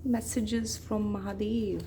Messages from Mahadev.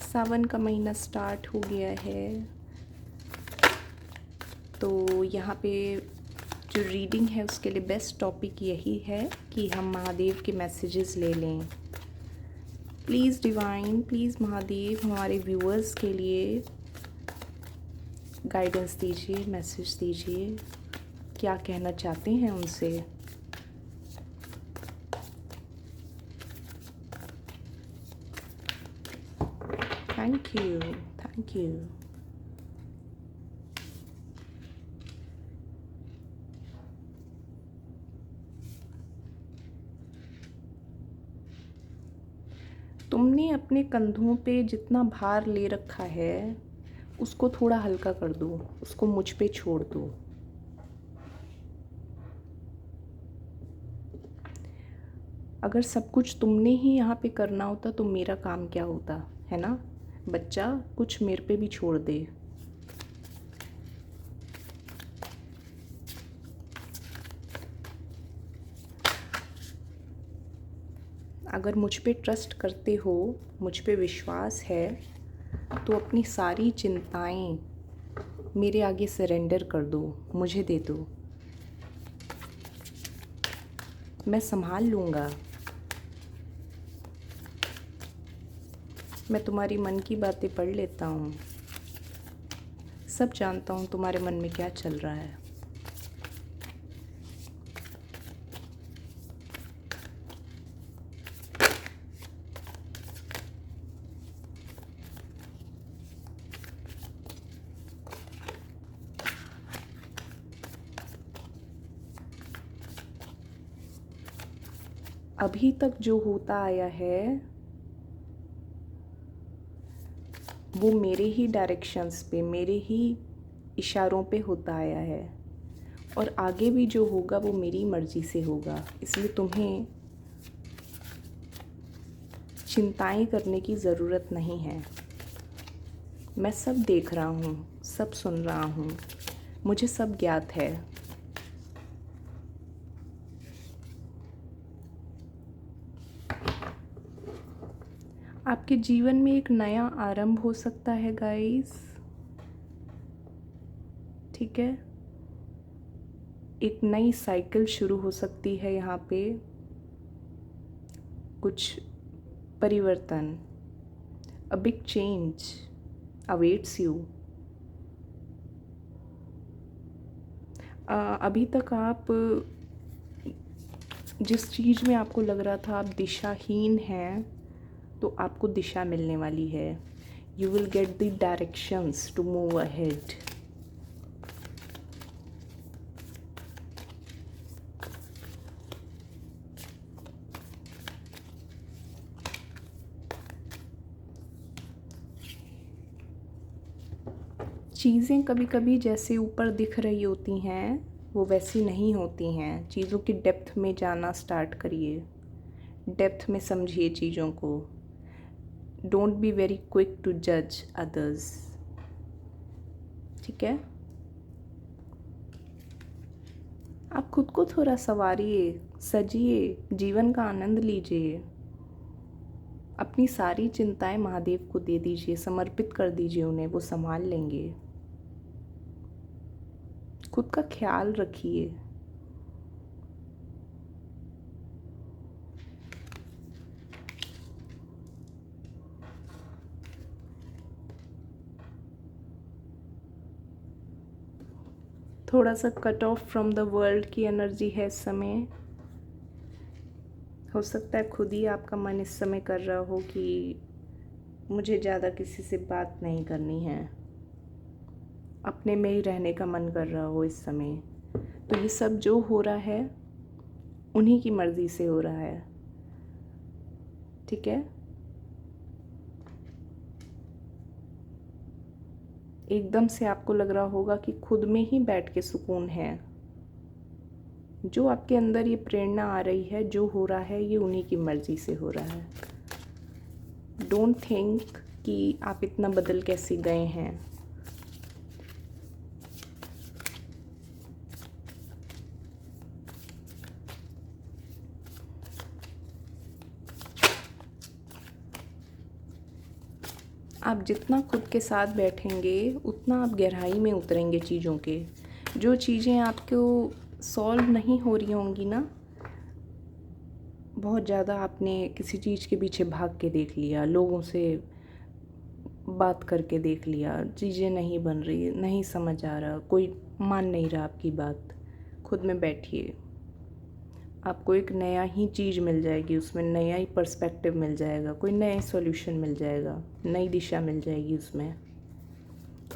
सावन का महीना start हो गया है, तो यहाँ पे जो रीडिंग है उसके लिए बेस्ट टॉपिक यही है कि हम महादेव के मैसेजेस ले लें। प्लीज़ डिवाइन, प्लीज़ महादेव हमारे व्यूअर्स के लिए गाइडेंस दीजिए, मैसेज दीजिए, क्या कहना चाहते हैं उनसे। Thank you, thank you. तुमने अपने कंधों पे जितना भार ले रखा है उसको थोड़ा हल्का कर दो, उसको मुझ पे छोड़ दो। अगर सब कुछ तुमने ही यहाँ पे करना होता तो मेरा काम क्या होता, है ना। बच्चा, कुछ मेरे पे भी छोड़ दे। अगर मुझ पे ट्रस्ट करते हो, मुझ पे विश्वास है, तो अपनी सारी चिंताएं मेरे आगे सरेंडर कर दो, मुझे दे दो। मैं संभाल लूँगा। मैं तुम्हारी मन की बातें पढ़ लेता हूँ, सब जानता हूँ तुम्हारे मन में क्या चल रहा है। अभी तक जो होता आया है वो मेरे ही डायरेक्शंस पे, मेरे ही इशारों पे होता आया है, और आगे भी जो होगा वो मेरी मर्ज़ी से होगा। इसलिए तुम्हें चिंताएं करने की ज़रूरत नहीं है। मैं सब देख रहा हूँ, सब सुन रहा हूँ, मुझे सब ज्ञात है। आपके जीवन में एक नया आरंभ हो सकता है गाइस, ठीक है। एक नई साइकिल शुरू हो सकती है यहाँ पे। कुछ परिवर्तन, a big change awaits you. अभी तक आप जिस चीज़ में आपको लग रहा था आप दिशाहीन हैं, तो आपको दिशा मिलने वाली है। You will get the directions to move ahead. चीज़ें कभी कभी जैसे ऊपर दिख रही होती हैं वो वैसी नहीं होती हैं। चीज़ों की डेप्थ में जाना स्टार्ट करिए, डेप्थ में समझिए चीज़ों को। Don't be very quick to जज अदर्स, ठीक है। आप खुद को थोड़ा संवारिए, सजिए, जीवन का आनंद लीजिए। अपनी सारी चिंताएं महादेव को दे दीजिए, समर्पित कर दीजिए उन्हें, वो संभाल लेंगे। खुद का ख्याल रखिए। थोड़ा सा cut off from the world की एनर्जी है इस समय। हो सकता है खुद ही आपका मन इस समय कर रहा हो कि मुझे ज़्यादा किसी से बात नहीं करनी है, अपने में ही रहने का मन कर रहा हो इस समय। तो ये सब जो हो रहा है उन्हीं की मर्ज़ी से हो रहा है, ठीक है। एकदम से आपको लग रहा होगा कि खुद में ही बैठ के सुकून है। जो आपके अंदर ये प्रेरणा आ रही है, जो हो रहा है ये उन्हीं की मर्ज़ी से हो रहा है। डोंट थिंक कि आप इतना बदल कैसे गए हैं। आप जितना खुद के साथ बैठेंगे उतना आप गहराई में उतरेंगे चीज़ों के। जो चीज़ें आपको सॉल्व नहीं हो रही होंगी ना, बहुत ज़्यादा आपने किसी चीज़ के पीछे भाग के देख लिया, लोगों से बात करके देख लिया, चीज़ें नहीं बन रही, नहीं समझ आ रहा, कोई मान नहीं रहा आपकी बात, खुद में बैठिए, आपको एक नया ही चीज़ मिल जाएगी, उसमें नया ही पर्सपेक्टिव मिल जाएगा, कोई नया सॉल्यूशन मिल जाएगा, नई दिशा मिल जाएगी उसमें।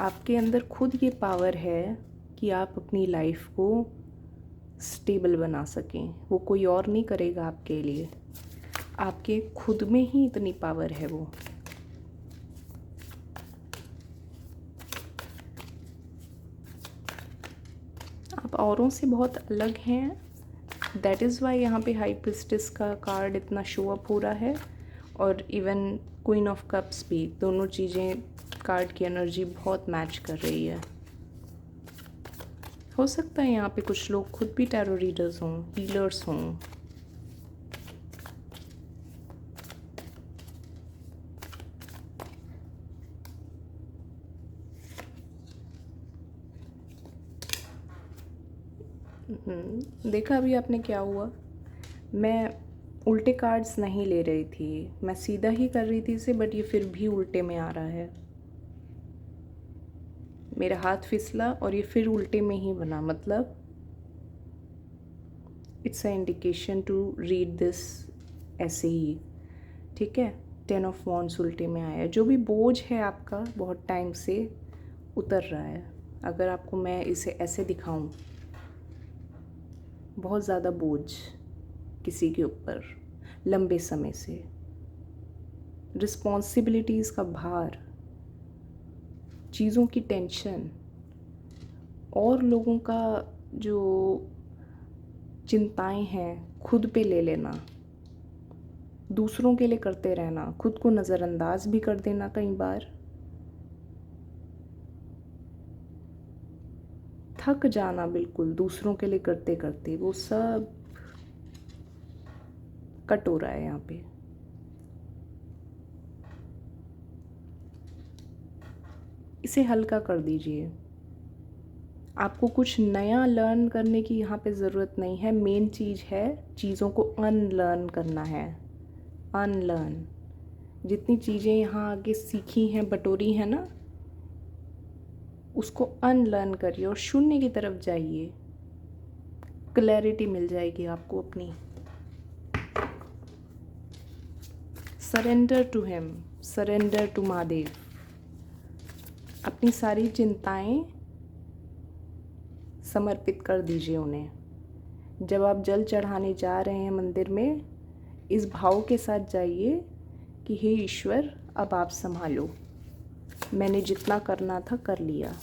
आपके अंदर खुद ये पावर है कि आप अपनी लाइफ को स्टेबल बना सकें। वो कोई और नहीं करेगा आपके लिए, आपके खुद में ही इतनी पावर है वो। आप औरों से बहुत अलग हैं। दैट इज़ वाई यहाँ पे हाई प्रिस्टेस का कार्ड इतना शो अप हो रहा है, और इवन क्वीन ऑफ कप्स भी। दोनों चीज़ें, कार्ड की एनर्जी बहुत मैच कर रही है। हो सकता है यहाँ पे कुछ लोग खुद भी टैरो रीडर्स हों, हीलर्स हों। देखा अभी आपने क्या हुआ। मैं उल्टे कार्ड्स नहीं ले रही थी, मैं सीधा ही कर रही थी इसे, बट ये फिर भी उल्टे में आ रहा है। मेरा हाथ फिसला और ये फिर उल्टे में ही बना, मतलब it's a indication to read this ऐसे ही, ठीक है। 10 ऑफ वॉन्ड्स उल्टे में आया। जो भी बोझ है आपका बहुत टाइम से उतर रहा है। अगर आपको मैं इसे ऐसे दिखाऊं, बहुत ज़्यादा बोझ किसी के ऊपर लंबे समय से, रिस्पॉन्सिबिलिटीज़ का भार, चीज़ों की टेंशन, और लोगों का जो चिंताएं हैं खुद पे ले लेना, दूसरों के लिए करते रहना, खुद को नज़रअंदाज भी कर देना कई बार, थक जाना बिल्कुल दूसरों के लिए करते करते, वो सब कट हो रहा है यहाँ पे। इसे हल्का कर दीजिए। आपको कुछ नया लर्न करने की यहाँ पे ज़रूरत नहीं है। मेन चीज़ है चीज़ों को अनलर्न करना है। अनलर्न, जितनी चीज़ें यहाँ आगे सीखी हैं, बटोरी हैं ना, उसको अनलर्न करिए और शून्य की तरफ जाइए। क्लैरिटी मिल जाएगी आपको अपनी। Surrender to him, surrender to Mahadev. अपनी सारी चिंताएं समर्पित कर दीजिए उन्हें। जब आप जल चढ़ाने जा रहे हैं मंदिर में, इस भाव के साथ जाइए कि हे ईश्वर, अब आप संभालो, मैंने जितना करना था कर लिया।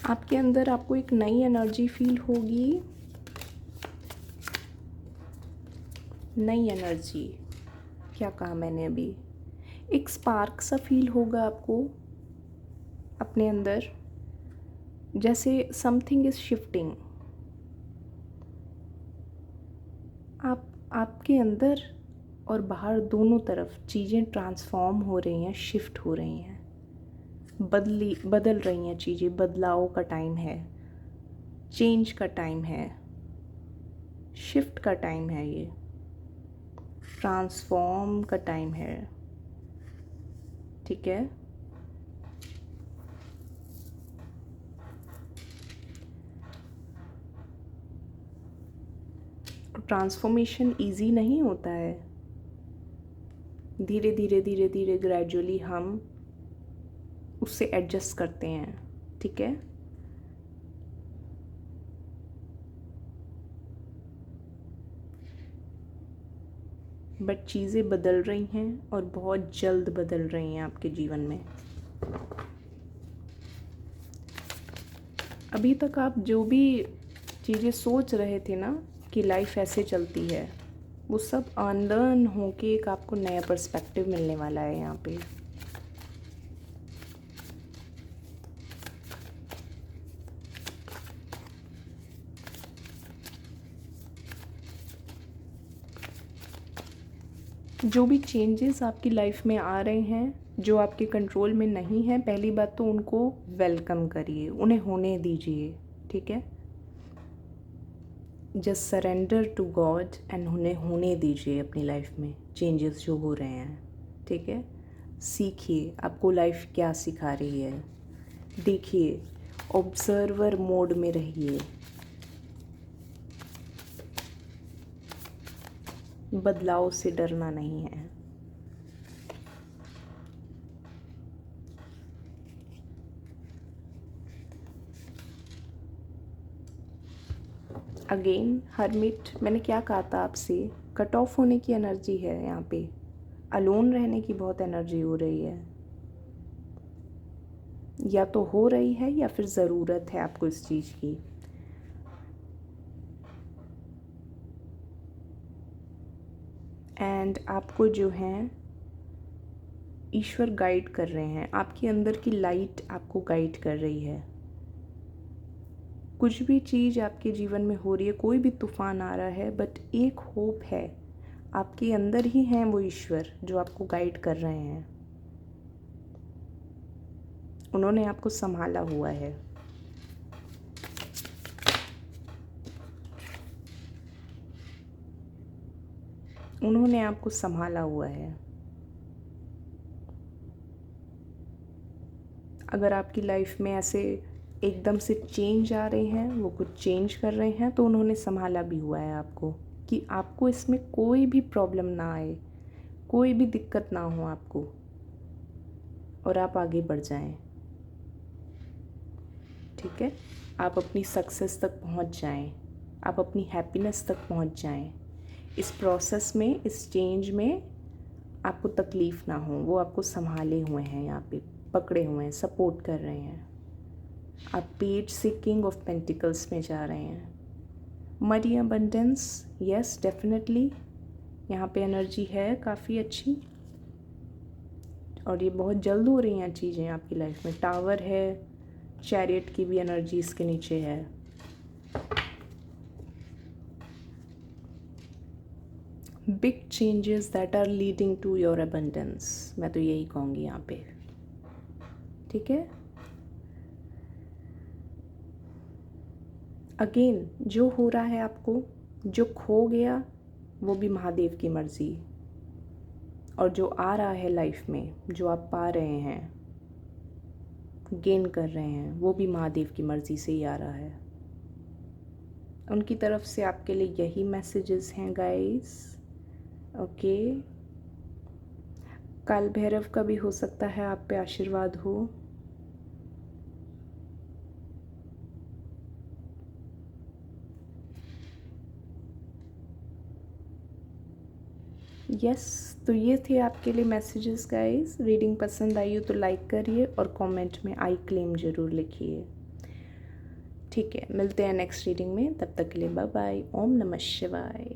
आपके अंदर आपको एक नई एनर्जी फील होगी। नई एनर्जी, क्या कहा मैंने अभी, एक स्पार्क सा फील होगा आपको अपने अंदर, जैसे समथिंग इज शिफ्टिंग। आपके अंदर और बाहर दोनों तरफ चीज़ें ट्रांसफॉर्म हो रही हैं, शिफ्ट हो रही हैं, बदल रही हैं चीज़ें। बदलाव का टाइम है, चेंज का टाइम है, शिफ्ट का टाइम है, ये ट्रांसफॉर्म का टाइम है, ठीक है। ट्रांसफॉर्मेशन इजी नहीं होता है। धीरे धीरे धीरे धीरे ग्रेजुअली हम उससे एडजस्ट करते हैं, ठीक है। बट चीज़ें बदल रही हैं और बहुत जल्द बदल रही हैं आपके जीवन में। अभी तक आप जो भी चीज़ें सोच रहे थे ना कि लाइफ ऐसे चलती है, वो सब अनलर्न होके एक आपको नया पर्सपेक्टिव मिलने वाला है यहाँ पे। जो भी चेंजेस आपकी लाइफ में आ रहे हैं जो आपके कंट्रोल में नहीं है, पहली बात तो उनको वेलकम करिए, उन्हें होने दीजिए, ठीक है। Just surrender to God and उन्हें होने दीजिए अपनी लाइफ में चेंजेस जो हो रहे हैं, ठीक है। सीखिए आपको लाइफ क्या सिखा रही है, देखिए, ऑब्जर्वर मोड में रहिए, बदलाव से डरना नहीं है। अगेन हरमिट, मैंने क्या कहा था आपसे, कट ऑफ होने की एनर्जी है यहाँ पे, अलोन रहने की बहुत एनर्जी हो रही है, या तो हो रही है या फिर ज़रूरत है आपको इस चीज़ की। एंड आपको जो है ईश्वर गाइड कर रहे हैं, आपके अंदर की लाइट आपको गाइड कर रही है। कुछ भी चीज़ आपके जीवन में हो रही है, कोई भी तूफान आ रहा है, बट एक होप है, आपके अंदर ही हैं वो ईश्वर जो आपको गाइड कर रहे हैं। उन्होंने आपको संभाला हुआ है। उन्होंने आपको संभाला हुआ है। अगर आपकी लाइफ में ऐसे एकदम से चेंज आ रहे हैं, वो कुछ चेंज कर रहे हैं, तो उन्होंने संभाला भी हुआ है आपको, कि आपको इसमें कोई भी प्रॉब्लम ना आए, कोई भी दिक्कत ना हो आपको, और आप आगे बढ़ जाएं, ठीक है। आप अपनी सक्सेस तक पहुंच जाएं, आप अपनी हैप्पीनेस तक पहुंच जाएं। इस प्रोसेस में, इस चेंज में आपको तकलीफ़ ना हो, वो आपको संभाले हुए हैं, यहाँ पे पकड़े हुए हैं, सपोर्ट कर रहे हैं। आप पेज से किंग ऑफ पेंटिकल्स में जा रहे हैं। मनी अबंडेंस, यस डेफिनेटली, यहाँ पे एनर्जी है काफ़ी अच्छी, और ये बहुत जल्द हो रही हैं चीज़ें आपकी लाइफ में। टावर है, चैरियट की भी एनर्जी इसके नीचे है। Big changes that are leading to your abundance, मैं तो यही कहूँगी यहाँ पे, ठीक है। अगेन जो हो रहा है आपको, जो खो गया वो भी महादेव की मर्ज़ी, और जो आ रहा है लाइफ में, जो आप पा रहे हैं, गेन कर रहे हैं, वो भी महादेव की मर्ज़ी से ही आ रहा है। उनकी तरफ से आपके लिए यही मैसेजेस हैं गाइस, ओके। काल भैरव का भी हो सकता है आप पे आशीर्वाद हो। यस, तो ये थे आपके लिए मैसेजेस गाइस। रीडिंग पसंद आई हो तो लाइक करिए और कमेंट में आई क्लेम ज़रूर लिखिए, ठीक है। मिलते हैं नेक्स्ट रीडिंग में, तब तक के लिए बाय बाय। ओम नमः शिवाय।